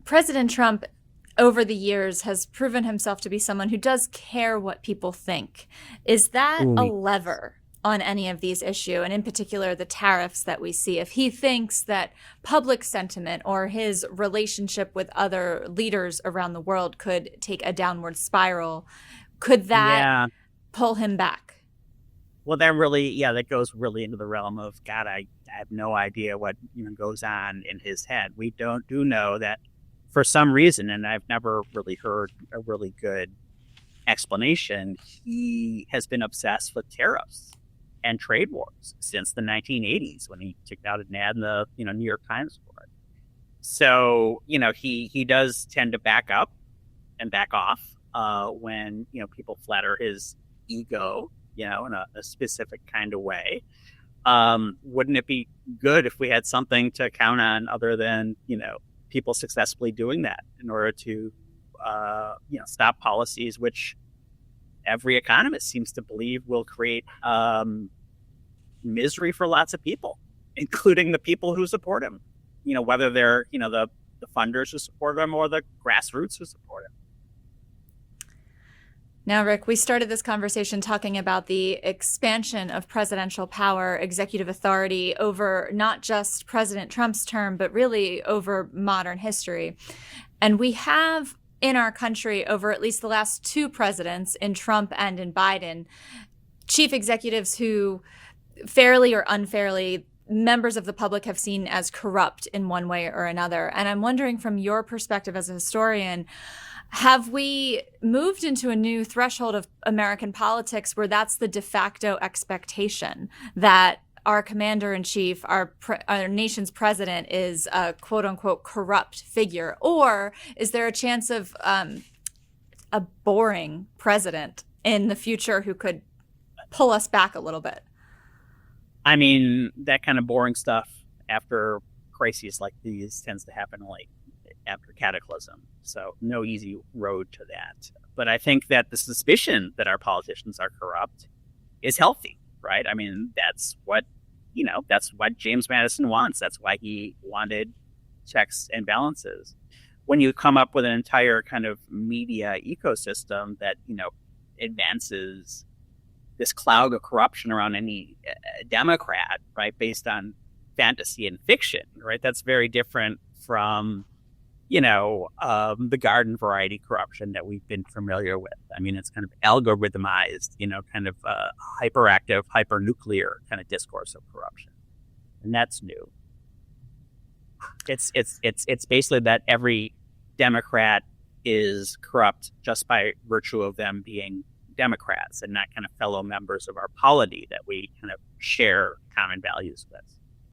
President Trump, over the years, has proven himself to be someone who does care what people think. Is that a Ooh, lever on any of these issues, and in particular the tariffs that we see? If he thinks that public sentiment or his relationship with other leaders around the world could take a downward spiral, could that yeah. pull him back? Well, that really, yeah, that goes really into the realm of God. I have no idea what goes on in his head. We do know that for some reason, and I've never really heard a really good explanation, he has been obsessed with tariffs and trade wars since the 1980s when he took out an ad in the New York Times for it. So he does tend to back up and back off when people flatter his ego, in a specific kind of way. Wouldn't it be good if we had something to count on other than people successfully doing that in order to stop policies which every economist seems to believe will create misery for lots of people, including the people who support him, whether they're the funders who support him or the grassroots who support him. Now, Rick, we started this conversation talking about the expansion of presidential power, executive authority over not just President Trump's term, but really over modern history. And we have in our country, over at least the last two presidents, in Trump and in Biden, chief executives who fairly or unfairly members of the public have seen as corrupt in one way or another. And I'm wondering, from your perspective as a historian, have we moved into a new threshold of American politics where that's the de facto expectation, that our commander-in-chief, our nation's president, is a quote-unquote corrupt figure? Or is there a chance of a boring president in the future who could pull us back a little bit? I mean, that kind of boring stuff after crises like these tends to happen like after cataclysm. So no easy road to that. But I think that the suspicion that our politicians are corrupt is healthy, right? I mean, that's what James Madison wants. That's why he wanted checks and balances. When you come up with an entire kind of media ecosystem that, advances this cloud of corruption around any Democrat, right, based on fantasy and fiction, right? That's very different from, the garden variety corruption that we've been familiar with. I mean, it's kind of algorithmized, kind of hyperactive, hypernuclear kind of discourse of corruption, and that's new. It's basically that every Democrat is corrupt just by virtue of them being Democrats and not kind of fellow members of our polity that we kind of share common values with.